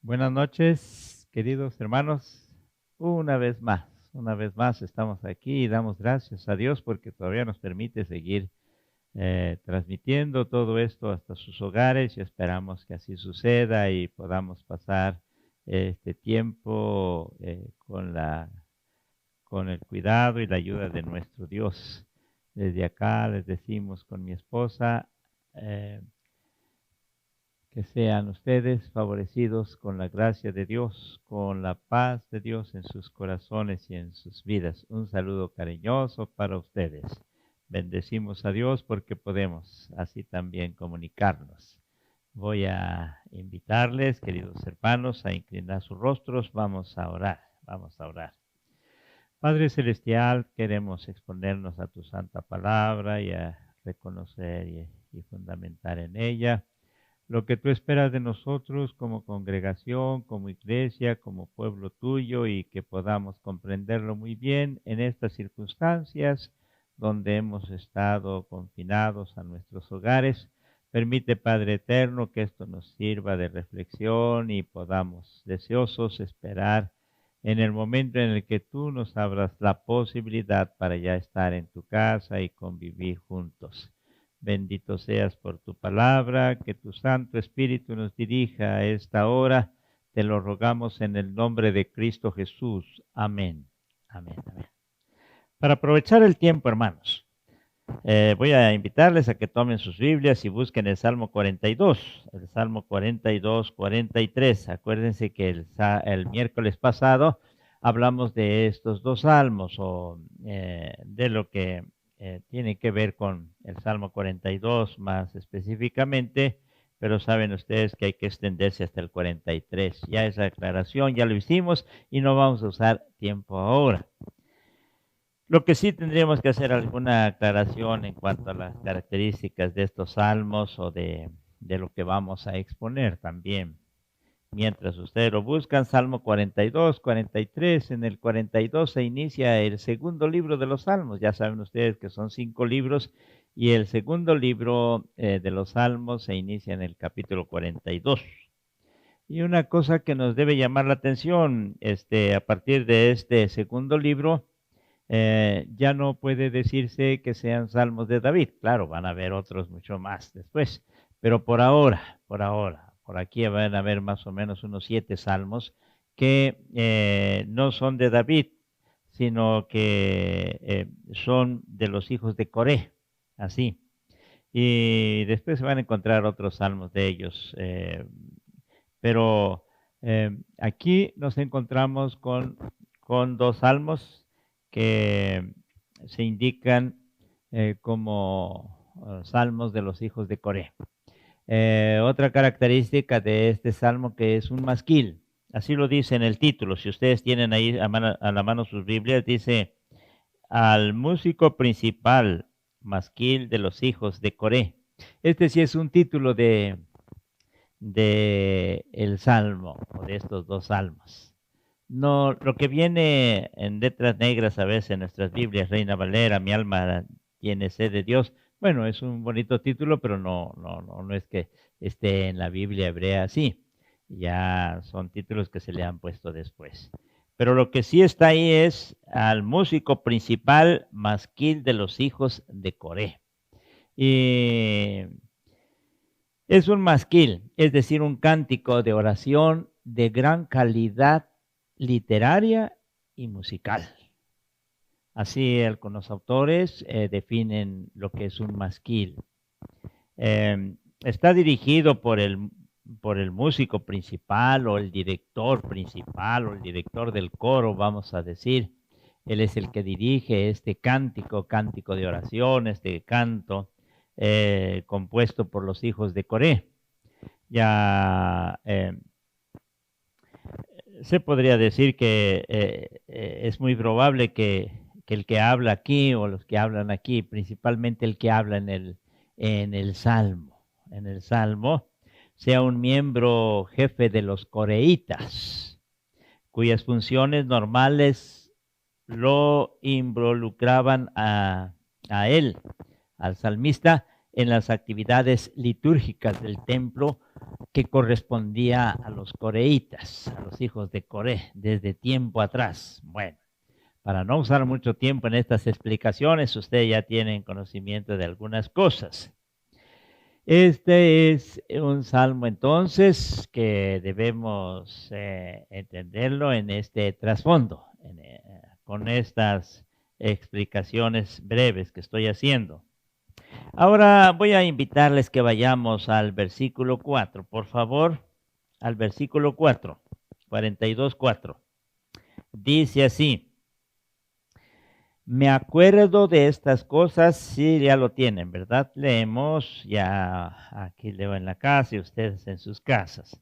Buenas noches, queridos hermanos. Una vez más estamos aquí y damos gracias a Dios porque todavía nos permite seguir transmitiendo todo esto hasta sus hogares y esperamos que así suceda y podamos pasar este tiempo con el cuidado y la ayuda de nuestro Dios. Desde acá les decimos con mi esposa, eh, que sean ustedes favorecidos con la gracia de Dios, con la paz de Dios en sus corazones y en sus vidas. Un saludo cariñoso para ustedes. Bendecimos a Dios porque podemos así también comunicarnos. Voy a invitarles, queridos hermanos, a inclinar sus rostros. Vamos a orar, vamos a orar. Padre Celestial, queremos exponernos a tu santa palabra y a reconocer y fundamentar en ella lo que tú esperas de nosotros como congregación, como iglesia, como pueblo tuyo y que podamos comprenderlo muy bien en estas circunstancias donde hemos estado confinados a nuestros hogares. Permite, Padre Eterno, que esto nos sirva de reflexión y podamos deseosos esperar en el momento en el que tú nos abras la posibilidad para ya estar en tu casa y convivir juntos. Bendito seas por tu palabra, que tu Santo Espíritu nos dirija a esta hora. Te lo rogamos en el nombre de Cristo Jesús. Amén. Amén. Amén. Para aprovechar el tiempo, hermanos, voy a invitarles a que tomen sus Biblias y busquen el Salmo 42, el Salmo 42, 43. Acuérdense que el miércoles pasado hablamos de estos dos salmos o de lo que tiene que ver con el Salmo 42 más específicamente, pero saben ustedes que hay que extenderse hasta el 43. Ya esa aclaración ya lo hicimos y no vamos a usar tiempo ahora. Lo que sí tendríamos que hacer alguna aclaración en cuanto a las características de estos salmos o de lo que vamos a exponer también. Mientras ustedes lo buscan, Salmo 42, 43, en el 42 se inicia el segundo libro de los Salmos. Ya saben ustedes que son 5 libros y el segundo libro de los Salmos se inicia en el capítulo 42. Y una cosa que nos debe llamar la atención, a partir de este segundo libro, ya no puede decirse que sean salmos de David. Claro, van a haber otros mucho más después, pero por aquí van a haber más o menos unos 7 salmos que no son de David, sino que son de los hijos de Coré, así. Y después se van a encontrar otros salmos de ellos, pero aquí nos encontramos con dos salmos que se indican como salmos de los hijos de Coré. Otra característica de este salmo que es un masquil, así lo dice en el título. Si ustedes tienen ahí a la mano sus Biblias, dice al músico principal, masquil de los hijos de Coré. Este sí es un título de el salmo o de estos dos salmos. No, lo que viene en letras negras a veces en nuestras Biblias, Reina Valera, mi alma tiene sed de Dios. Bueno, es un bonito título, pero no es que esté en la Biblia hebrea así. Ya son títulos que se le han puesto después. Pero lo que sí está ahí es al músico principal masquil de los hijos de Coré. Y es un masquil, es decir, un cántico de oración de gran calidad literaria y musical. Así algunos autores definen lo que es un masquil. Está dirigido por el músico principal o el director principal o el director del coro, vamos a decir. Él es el que dirige este cántico, cántico de oración, este canto compuesto por los hijos de Coré. Ya se podría decir que es muy probable que el que habla aquí o los que hablan aquí, principalmente el que habla en el Salmo, sea un miembro jefe de los coreitas, cuyas funciones normales lo involucraban a él, al salmista, en las actividades litúrgicas del templo que correspondía a los coreitas, a los hijos de Coré, desde tiempo atrás. Bueno, para no usar mucho tiempo en estas explicaciones, ustedes ya tienen conocimiento de algunas cosas. Este es un salmo entonces que debemos entenderlo en este trasfondo, con estas explicaciones breves que estoy haciendo. Ahora voy a invitarles que vayamos al versículo 4, por favor, al versículo 4, 42:4. Dice así: me acuerdo de estas cosas, sí, ya lo tienen, ¿verdad? Leemos, ya aquí leo en la casa y ustedes en sus casas.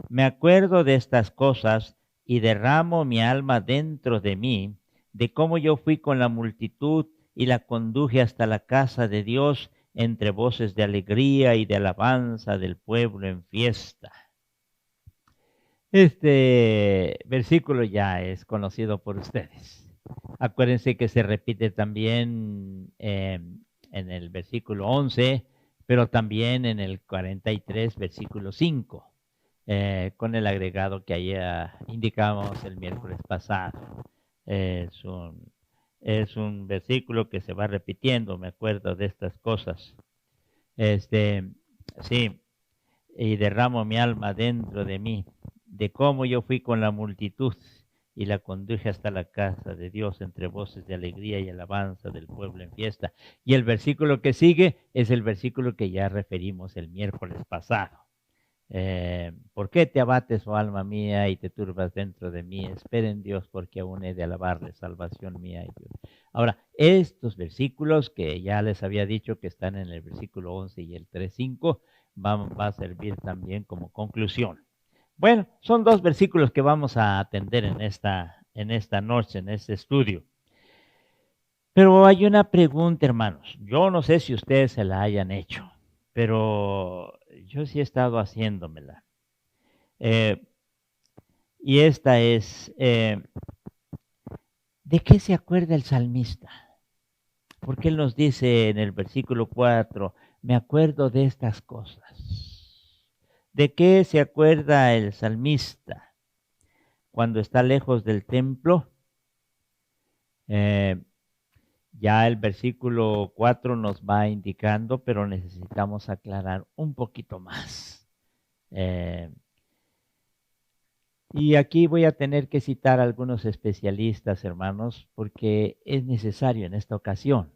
Me acuerdo de estas cosas y derramo mi alma dentro de mí, de cómo yo fui con la multitud y la conduje hasta la casa de Dios entre voces de alegría y de alabanza del pueblo en fiesta. Este versículo ya es conocido por ustedes. Acuérdense que se repite también en el versículo 11, pero también en el 43, versículo 5, con el agregado que ayer indicamos el miércoles pasado. Es un versículo que se va repitiendo, me acuerdo de estas cosas. Sí, y derramo mi alma dentro de mí, de cómo yo fui con la multitud y la conduje hasta la casa de Dios entre voces de alegría y alabanza del pueblo en fiesta. Y el versículo que sigue es el versículo que ya referimos el miércoles pasado. ¿Por qué te abates, oh alma mía, y te turbas dentro de mí? Espera en Dios, porque aún he de alabarle, salvación mía y Dios. Ahora, estos versículos que ya les había dicho que están en el versículo 11 y el 3:5, va a servir también como conclusión. Bueno, son dos versículos que vamos a atender en esta noche, en este estudio. Pero hay una pregunta, hermanos. Yo no sé si ustedes se la hayan hecho, pero yo sí he estado haciéndomela. Y esta es, ¿de qué se acuerda el salmista? Porque él nos dice en el versículo 4, me acuerdo de estas cosas. ¿De qué se acuerda el salmista cuando está lejos del templo? Ya el versículo 4 nos va indicando, pero necesitamos aclarar un poquito más. Y aquí voy a tener que citar a algunos especialistas, hermanos, porque es necesario en esta ocasión.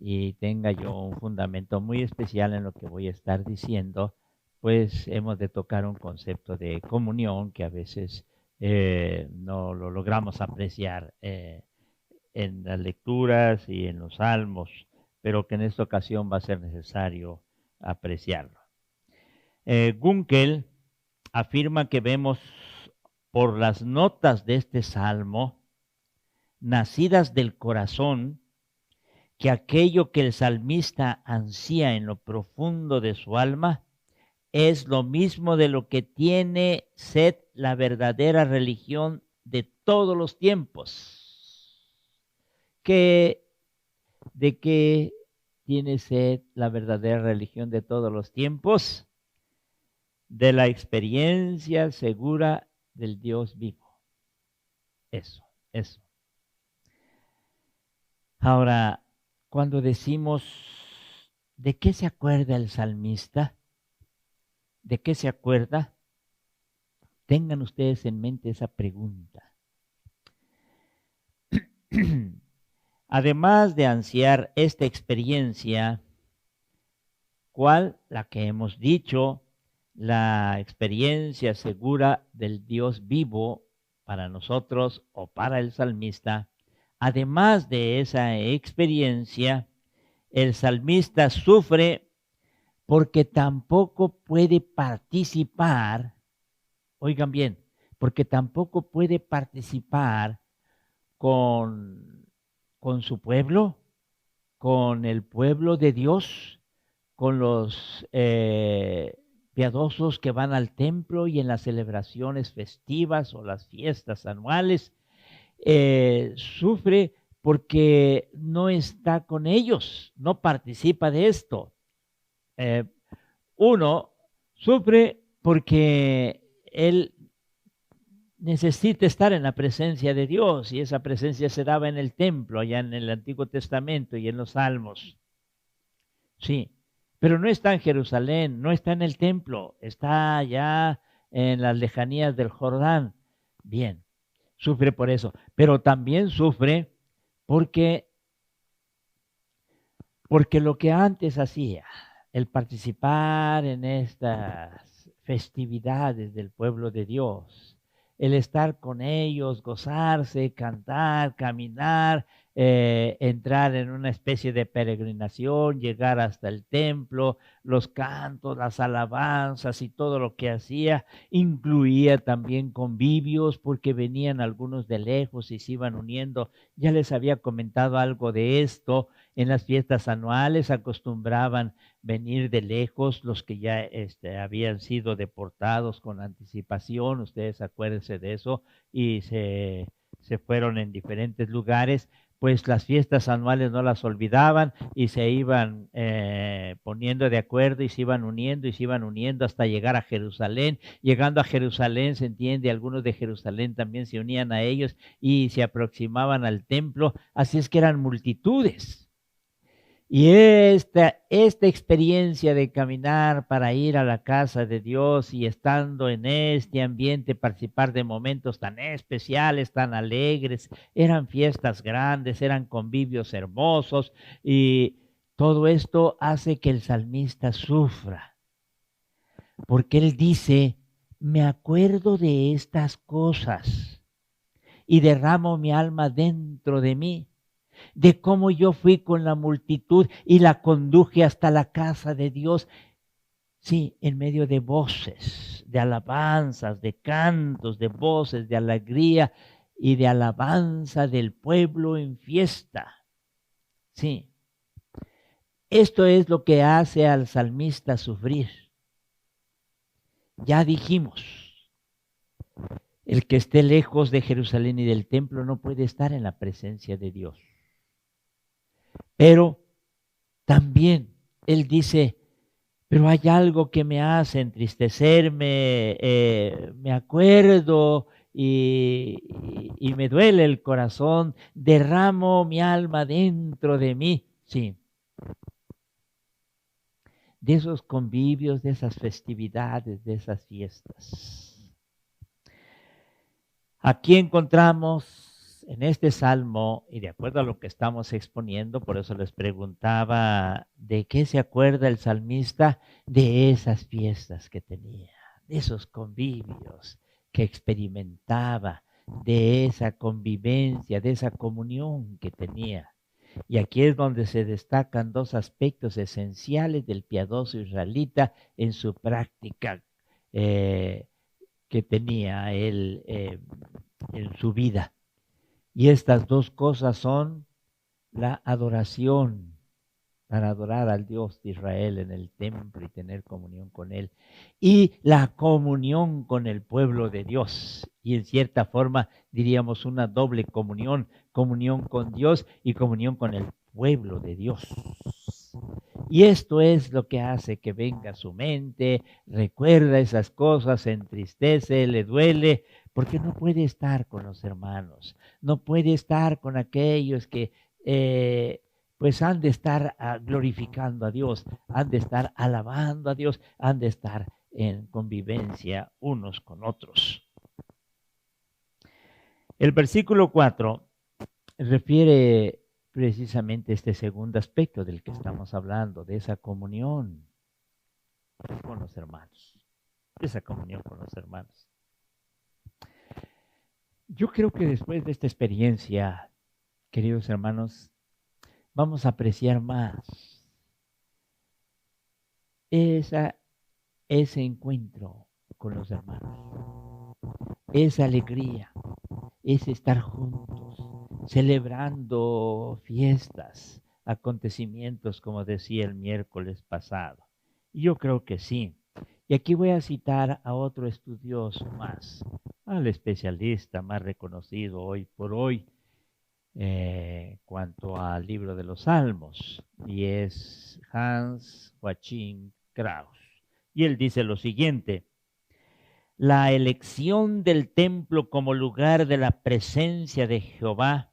Y tenga yo un fundamento muy especial en lo que voy a estar diciendo, pues hemos de tocar un concepto de comunión que a veces no lo logramos apreciar en las lecturas y en los salmos, pero que en esta ocasión va a ser necesario apreciarlo. Gunkel afirma que vemos por las notas de este salmo, nacidas del corazón, que aquello que el salmista ansía en lo profundo de su alma es lo mismo de lo que tiene sed la verdadera religión de todos los tiempos. ¿De qué tiene sed la verdadera religión de todos los tiempos? De la experiencia segura del Dios vivo. Eso. Ahora, cuando decimos, ¿de qué se acuerda el salmista? ¿De qué se acuerda? Tengan ustedes en mente esa pregunta. Además de ansiar esta experiencia, ¿cuál? La que hemos dicho, la experiencia segura del Dios vivo para nosotros o para el salmista. Además de esa experiencia, el salmista sufre porque tampoco puede participar, oigan bien, porque tampoco puede participar con su pueblo, con el pueblo de Dios, con los piadosos que van al templo y en las celebraciones festivas o las fiestas anuales. Sufre porque no está con ellos, no participa de esto. Uno sufre porque él necesita estar en la presencia de Dios, y esa presencia se daba en el templo, allá en el Antiguo Testamento y en los Salmos. Sí, pero no está en Jerusalén, no está en el templo, está allá en las lejanías del Jordán. Bien, sufre por eso, pero también sufre porque, porque lo que antes hacía, el participar en estas festividades del pueblo de Dios, el estar con ellos, gozarse, cantar, caminar, entrar en una especie de peregrinación, llegar hasta el templo, los cantos, las alabanzas y todo lo que hacía, incluía también convivios porque venían algunos de lejos y se iban uniendo. Ya les había comentado algo de esto. En las fiestas anuales acostumbraban venir de lejos los que ya habían sido deportados con anticipación, ustedes acuérdense de eso, y se fueron en diferentes lugares. Pues las fiestas anuales no las olvidaban y se iban poniendo de acuerdo y se iban uniendo hasta llegar a Jerusalén. Llegando a Jerusalén, se entiende, algunos de Jerusalén también se unían a ellos y se aproximaban al templo, así es que eran multitudes. Y esta experiencia de caminar para ir a la casa de Dios y estando en este ambiente, participar de momentos tan especiales, tan alegres, eran fiestas grandes, eran convivios hermosos, y todo esto hace que el salmista sufra, porque él dice: me acuerdo de estas cosas y derramo mi alma dentro de mí, de cómo yo fui con la multitud y la conduje hasta la casa de Dios. Sí, en medio de voces, de alabanzas, de cantos, de voces, de alegría y de alabanza del pueblo en fiesta. Sí, esto es lo que hace al salmista sufrir. Ya dijimos, el que esté lejos de Jerusalén y del templo no puede estar en la presencia de Dios. Pero también él dice: pero hay algo que me hace entristecerme, me acuerdo y me duele el corazón, derramo mi alma dentro de mí. Sí, de esos convivios, de esas festividades, de esas fiestas. Aquí encontramos en este salmo, y de acuerdo a lo que estamos exponiendo, por eso les preguntaba, ¿de qué se acuerda el salmista? De esas fiestas que tenía, de esos convivios que experimentaba, de esa convivencia, de esa comunión que tenía. Y aquí es donde se destacan dos aspectos esenciales del piadoso israelita en su práctica que tenía él en su vida. Y estas dos cosas son la adoración, para adorar al Dios de Israel en el templo y tener comunión con Él, y la comunión con el pueblo de Dios. Y en cierta forma diríamos una doble comunión, comunión con Dios y comunión con el pueblo de Dios. Y esto es lo que hace que venga a su mente, recuerda esas cosas, se entristece, le duele, porque no puede estar con los hermanos, no puede estar con aquellos que pues han de estar glorificando a Dios, han de estar alabando a Dios, han de estar en convivencia unos con otros. El versículo 4 refiere precisamente este segundo aspecto del que estamos hablando, de esa comunión con los hermanos, de esa comunión con los hermanos. Yo creo que después de esta experiencia, queridos hermanos, vamos a apreciar más ese encuentro con los hermanos, esa alegría, ese estar juntos, celebrando fiestas, acontecimientos, como decía el miércoles pasado. Y yo creo que sí. Y aquí voy a citar a otro estudioso más, al especialista más reconocido hoy por hoy, cuanto al libro de los Salmos, y es Hans Joachim Kraus. Y él dice lo siguiente: la elección del templo como lugar de la presencia de Jehová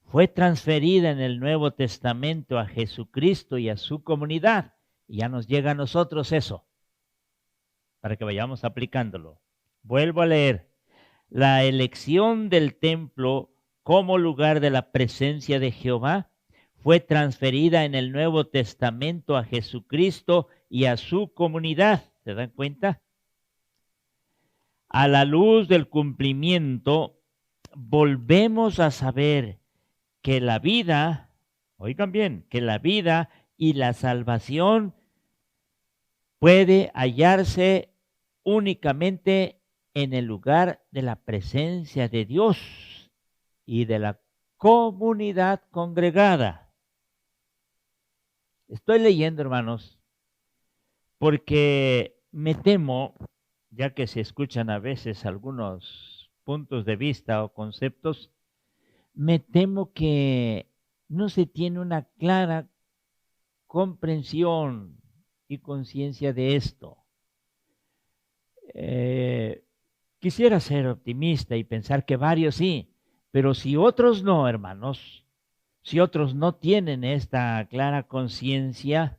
fue transferida en el Nuevo Testamento a Jesucristo y a su comunidad. Y ya nos llega a nosotros eso, para que vayamos aplicándolo. Vuelvo a leer. La elección del templo como lugar de la presencia de Jehová fue transferida en el Nuevo Testamento a Jesucristo y a su comunidad. ¿Se dan cuenta? A la luz del cumplimiento, volvemos a saber que la vida, oigan bien, que la vida y la salvación puede hallarse únicamente en el lugar de la presencia de Dios y de la comunidad congregada. Estoy leyendo, hermanos, porque me temo, ya que se escuchan a veces algunos puntos de vista o conceptos, me temo que no se tiene una clara comprensión y conciencia de esto. Eh, Quisiera ser optimista y pensar que varios sí, pero si otros no, hermanos, si otros no tienen esta clara conciencia,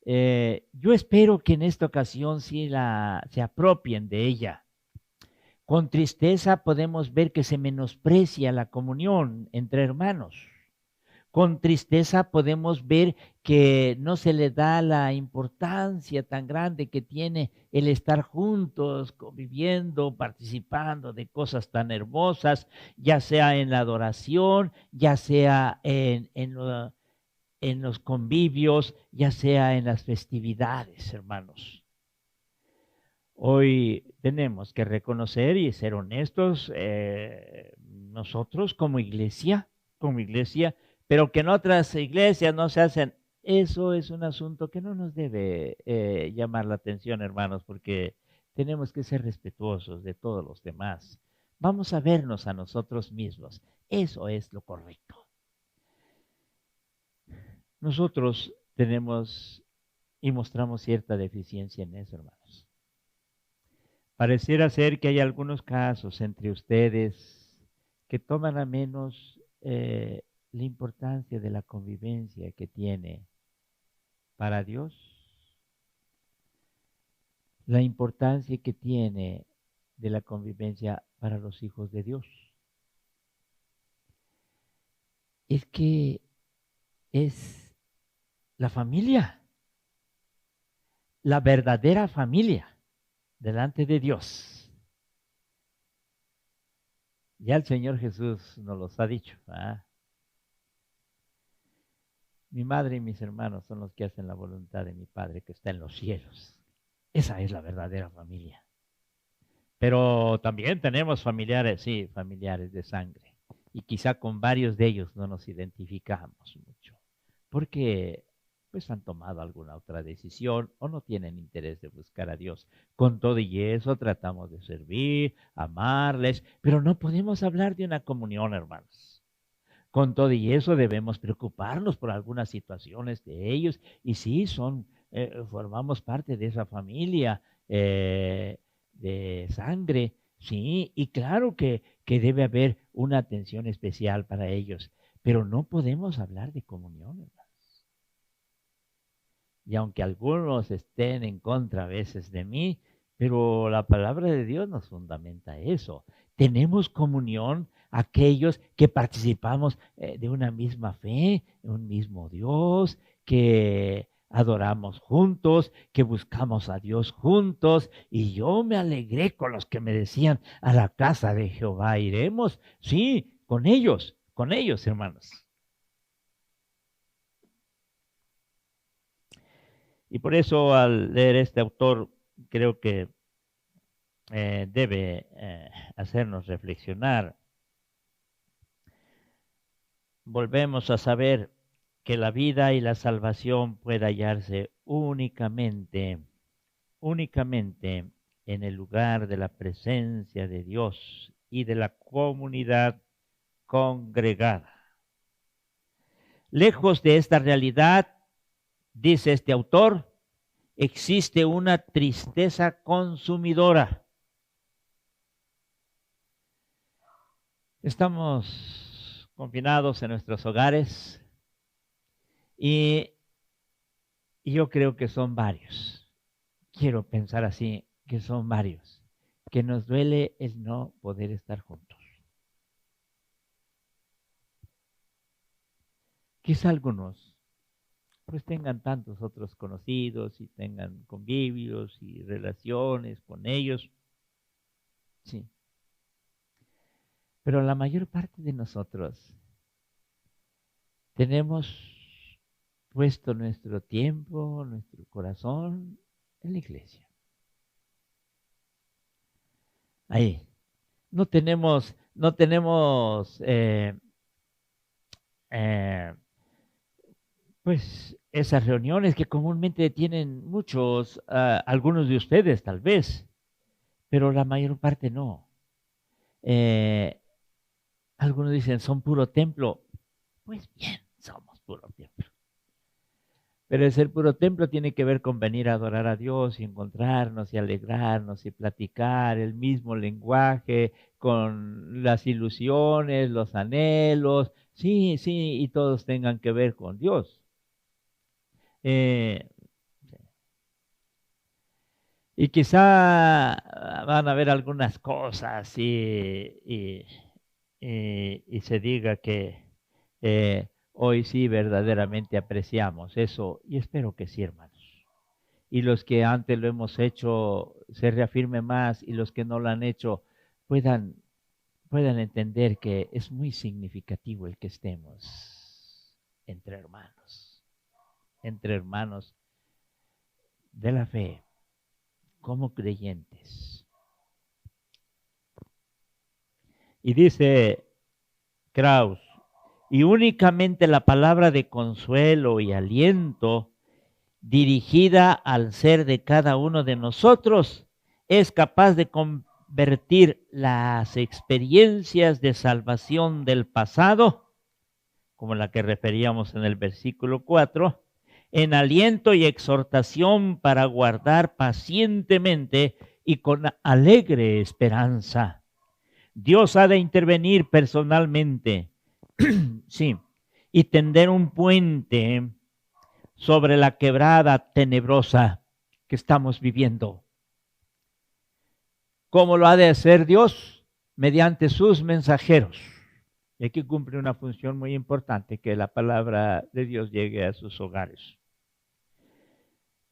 yo espero que en esta ocasión sí se apropien de ella. Con tristeza podemos ver que se menosprecia la comunión entre hermanos. Con tristeza podemos ver que no se le da la importancia tan grande que tiene el estar juntos, conviviendo, participando de cosas tan hermosas, ya sea en la adoración, ya sea en los convivios, ya sea en las festividades, hermanos. Hoy tenemos que reconocer y ser honestos, nosotros como iglesia, pero que en otras iglesias no se hacen. Eso es un asunto que no nos debe llamar la atención, hermanos, porque tenemos que ser respetuosos de todos los demás. Vamos a vernos a nosotros mismos. Eso es lo correcto. Nosotros tenemos y mostramos cierta deficiencia en eso, hermanos. Pareciera ser que hay algunos casos entre ustedes que toman a menos la importancia de la convivencia que tiene para Dios, la importancia que tiene de la convivencia para los hijos de Dios. Es que es la familia, la verdadera familia delante de Dios. Ya el Señor Jesús nos los ha dicho. Mi madre y mis hermanos son los que hacen la voluntad de mi Padre que está en los cielos. Esa es la verdadera familia. Pero también tenemos familiares, sí, familiares de sangre. Y quizá con varios de ellos no nos identificamos mucho. Porque pues han tomado alguna otra decisión o no tienen interés de buscar a Dios. Con todo y eso tratamos de servir, amarles, pero no podemos hablar de una comunión, hermanos. Con todo y eso debemos preocuparnos por algunas situaciones de ellos y sí, formamos parte de esa familia de sangre, sí, y claro que debe haber una atención especial para ellos, pero no podemos hablar de comunión, hermanos. Y aunque algunos estén en contra a veces de mí, pero la palabra de Dios nos fundamenta eso. Tenemos comunión aquellos que participamos de una misma fe, un mismo Dios, que adoramos juntos, que buscamos a Dios juntos. Y yo me alegré con los que me decían, a la casa de Jehová iremos. Sí, con ellos, hermanos. Y por eso al leer este autor, creo que debe hacernos reflexionar. Volvemos a saber que la vida y la salvación puede hallarse únicamente en el lugar de la presencia de Dios y de la comunidad congregada. Lejos de esta realidad, dice este autor, existe una tristeza consumidora. Estamos confinados en nuestros hogares y yo creo que son varios. Quiero pensar así, que son varios, que nos duele el no poder estar juntos. Quizá algunos pues tengan tantos otros conocidos y tengan convivios y relaciones con ellos. Sí. Pero la mayor parte de nosotros tenemos puesto nuestro tiempo, nuestro corazón en la iglesia. Ahí. No tenemos pues esas reuniones que comúnmente tienen muchos, algunos de ustedes tal vez, pero la mayor parte no. Algunos dicen, son puro templo. Pues bien, somos puro templo. Pero el ser puro templo tiene que ver con venir a adorar a Dios y encontrarnos y alegrarnos y platicar el mismo lenguaje con las ilusiones, los anhelos, sí, y todos tengan que ver con Dios. Eh, y quizá van a haber algunas cosas y se diga que hoy sí verdaderamente apreciamos eso, y espero que sí, hermanos. Y los que antes lo hemos hecho se reafirme más, y los que no lo han hecho puedan entender que es muy significativo el que estemos entre hermanos de la fe, como creyentes. Y dice Krauss, y únicamente la palabra de consuelo y aliento dirigida al ser de cada uno de nosotros es capaz de convertir las experiencias de salvación del pasado, como la que referíamos en el versículo 4, en aliento y exhortación para guardar pacientemente y con alegre esperanza. Dios ha de intervenir personalmente, sí, y tender un puente sobre la quebrada tenebrosa que estamos viviendo. ¿Cómo lo ha de hacer Dios? Mediante sus mensajeros. Y aquí cumple una función muy importante, que la palabra de Dios llegue a sus hogares.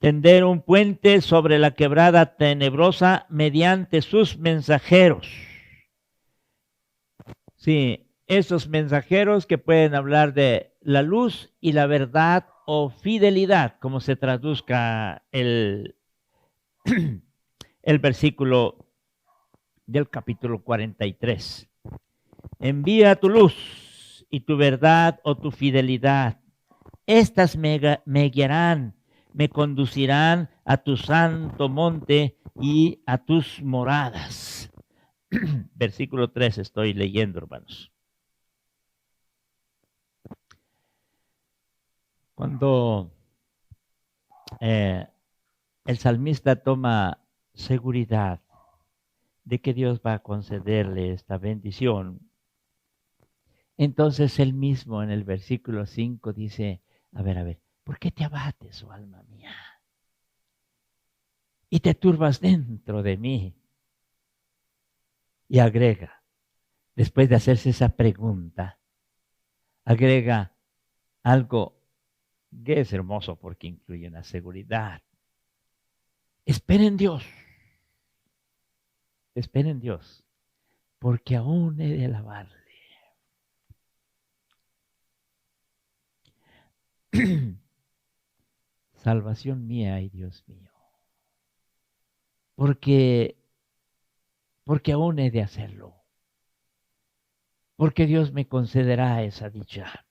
Tender un puente sobre la quebrada tenebrosa mediante sus mensajeros. Sí, esos mensajeros que pueden hablar de la luz y la verdad o fidelidad, como se traduzca el versículo del capítulo 43. Envía tu luz y tu verdad o tu fidelidad. Estas me guiarán, me conducirán a tu santo monte y a tus moradas. Versículo 3 estoy leyendo, hermanos. Cuando el salmista toma seguridad de que Dios va a concederle esta bendición, entonces él mismo en el versículo 5 dice, a ver, ¿por qué te abates, oh alma mía? Y te turbas dentro de mí. Y agrega, después de hacerse esa pregunta, agrega algo que es hermoso porque incluye una seguridad. Espera en Dios, porque aún he de alabarle. Salvación mía y Dios mío. Porque aún he de hacerlo. Porque Dios me concederá esa dicha.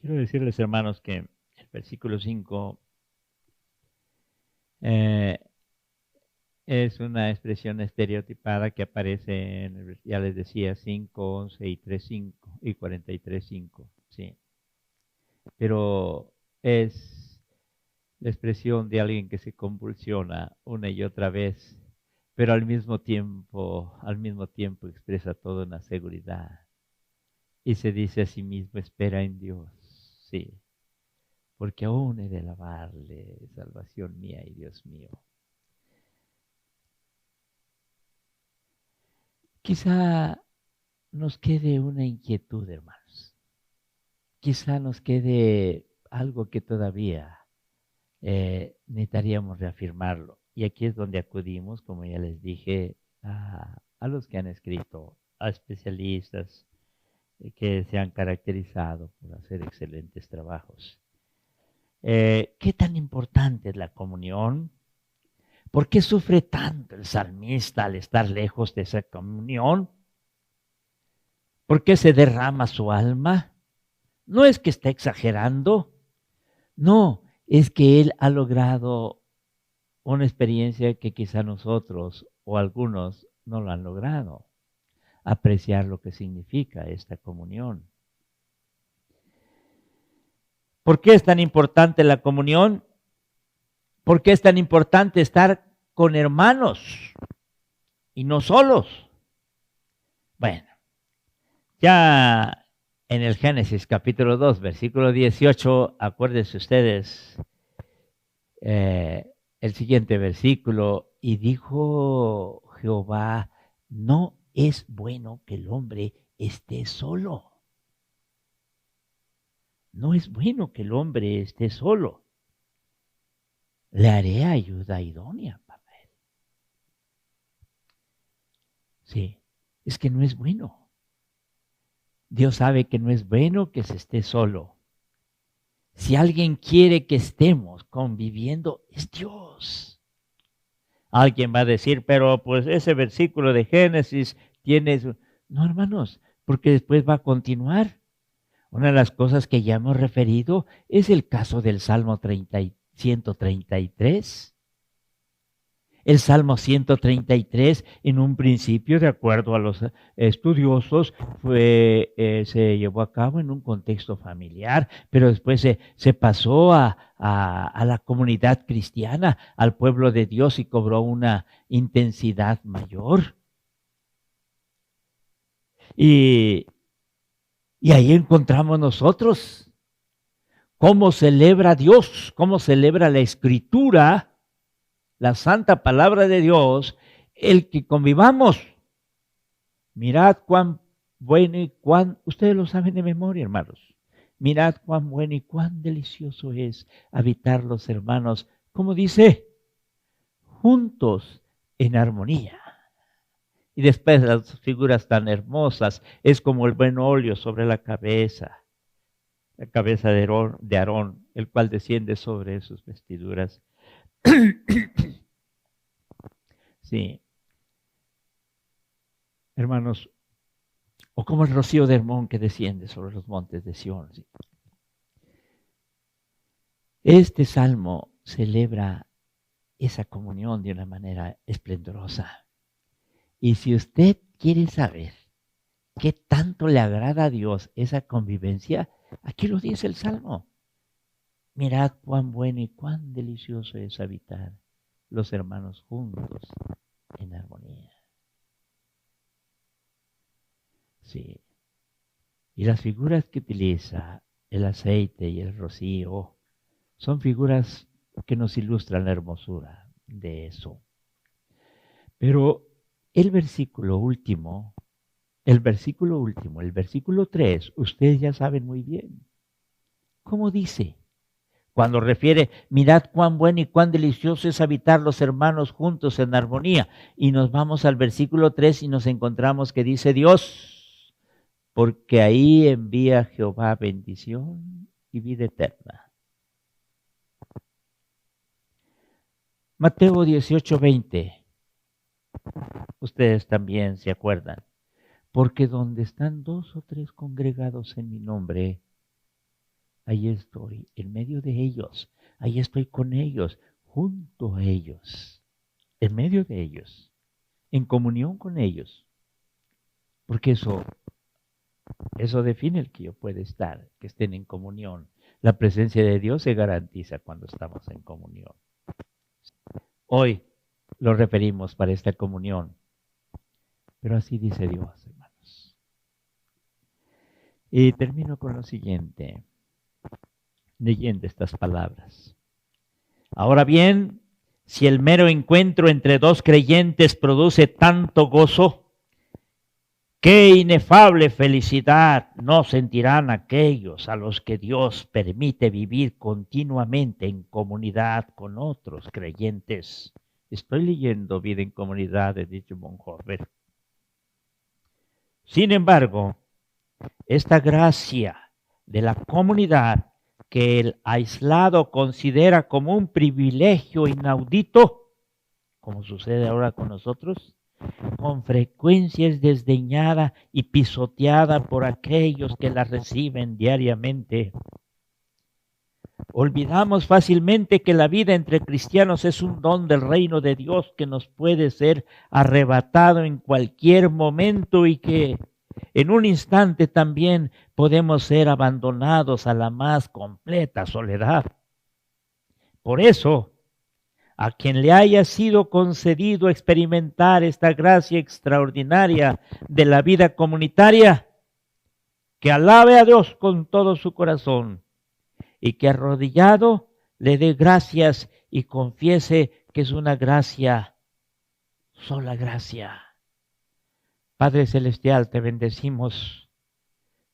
Quiero decirles, hermanos, que el versículo 5 es una expresión estereotipada que aparece en, ya les decía, 5, 11 y 3:5 y 43:5, sí. Pero es la expresión de alguien que se convulsiona una y otra vez, pero al mismo tiempo expresa toda una seguridad y se dice a sí mismo, espera en Dios, sí, porque aún he de alabarle, salvación mía y Dios mío. Quizá nos quede una inquietud, hermanos. Quizá nos quede algo que todavía necesitaríamos reafirmarlo. Y aquí es donde acudimos, como ya les dije, a los que han escrito, a especialistas que se han caracterizado por hacer excelentes trabajos. ¿Qué tan importante es la comunión? ¿Por qué sufre tanto el salmista al estar lejos de esa comunión? ¿Por qué se derrama su alma? No es que esté exagerando, no, es que él ha logrado una experiencia que quizá nosotros o algunos no lo han logrado, apreciar lo que significa esta comunión. ¿Por qué es tan importante la comunión? ¿Por qué es tan importante estar con hermanos y no solos? Bueno, ya en el Génesis capítulo 2, versículo 18, acuérdense ustedes el siguiente versículo, y dijo Jehová, no es bueno que el hombre esté solo. No es bueno que el hombre esté solo. Le haré ayuda idónea para él. Sí, es que no es bueno. Dios sabe que no es bueno que se esté solo. Si alguien quiere que estemos conviviendo, es Dios. Alguien va a decir, pero pues ese versículo de Génesis tiene... No, hermanos, porque después va a continuar. Una de las cosas que ya hemos referido es el caso del Salmo 133. El Salmo 133, en un principio, de acuerdo a los estudiosos, se llevó a cabo en un contexto familiar, pero después se pasó a la comunidad cristiana, al pueblo de Dios, y cobró una intensidad mayor. Y ahí encontramos nosotros cómo celebra Dios, cómo celebra la Escritura, la santa palabra de Dios, el que convivamos. Mirad cuán bueno y ustedes lo saben de memoria, hermanos. Mirad cuán bueno y cuán delicioso es habitar los hermanos, como dice, juntos en armonía. Y después las figuras tan hermosas, es como el buen óleo sobre la cabeza de Aarón, el cual desciende sobre sus vestiduras. Sí, hermanos, o como el rocío de Hermón que desciende sobre los montes de Sión. ¿Sí? Este salmo celebra esa comunión de una manera esplendorosa. Y si usted quiere saber qué tanto le agrada a Dios esa convivencia, aquí lo dice el salmo. Mirad cuán bueno y cuán delicioso es habitar los hermanos juntos en armonía. Sí. Y las figuras que utiliza, el aceite y el rocío, son figuras que nos ilustran la hermosura de eso. Pero el versículo último, el versículo 3, ustedes ya saben muy bien. ¿Cómo dice? Cuando refiere, mirad cuán bueno y cuán delicioso es habitar los hermanos juntos en armonía. Y nos vamos al versículo 3 y nos encontramos que dice Dios, porque ahí envía Jehová bendición y vida eterna. Mateo 18:20. Ustedes también se acuerdan. Porque donde están 2 o 3 congregados en mi nombre, ahí estoy, en medio de ellos, ahí estoy con ellos, junto a ellos. en medio de ellos, en comunión con ellos, porque eso define el que yo pueda estar, que estén en comunión. La presencia de Dios se garantiza cuando estamos en comunión. Hoy lo referimos para esta comunión, pero así dice Dios, hermanos. Y termino con lo siguiente, leyendo estas palabras. Ahora bien, si el mero encuentro entre dos creyentes produce tanto gozo, qué inefable felicidad no sentirán aquellos a los que Dios permite vivir continuamente en comunidad con otros creyentes. Estoy leyendo Vida en Comunidad de Dietrich Bonhoeffer. Sin embargo, esta gracia de la comunidad que el aislado considera como un privilegio inaudito, como sucede ahora con nosotros, con frecuencia es desdeñada y pisoteada por aquellos que la reciben diariamente. Olvidamos fácilmente que la vida entre cristianos es un don del reino de Dios que nos puede ser arrebatado en cualquier momento y que en un instante también podemos ser abandonados a la más completa soledad. Por eso, a quien le haya sido concedido experimentar esta gracia extraordinaria de la vida comunitaria, que alabe a Dios con todo su corazón y que arrodillado le dé gracias y confiese que es una gracia, sola gracia. Padre Celestial, te bendecimos,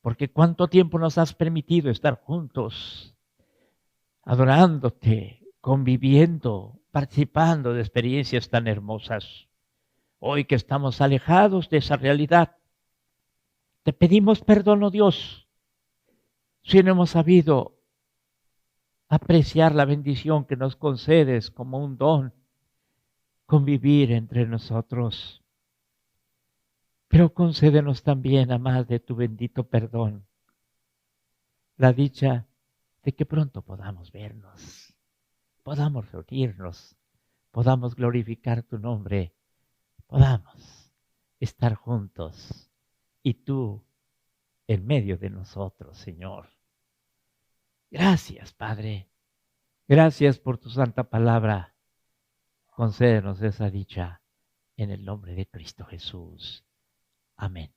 porque cuánto tiempo nos has permitido estar juntos, adorándote, conviviendo, participando de experiencias tan hermosas. Hoy que estamos alejados de esa realidad, te pedimos perdón, oh Dios, si no hemos sabido apreciar la bendición que nos concedes como un don, convivir entre nosotros. Pero concédenos también, a más de tu bendito perdón, la dicha de que pronto podamos vernos, podamos reunirnos, podamos glorificar tu nombre, podamos estar juntos y tú en medio de nosotros, Señor. Gracias, Padre. Gracias por tu santa palabra. Concédenos esa dicha en el nombre de Cristo Jesús. Amén.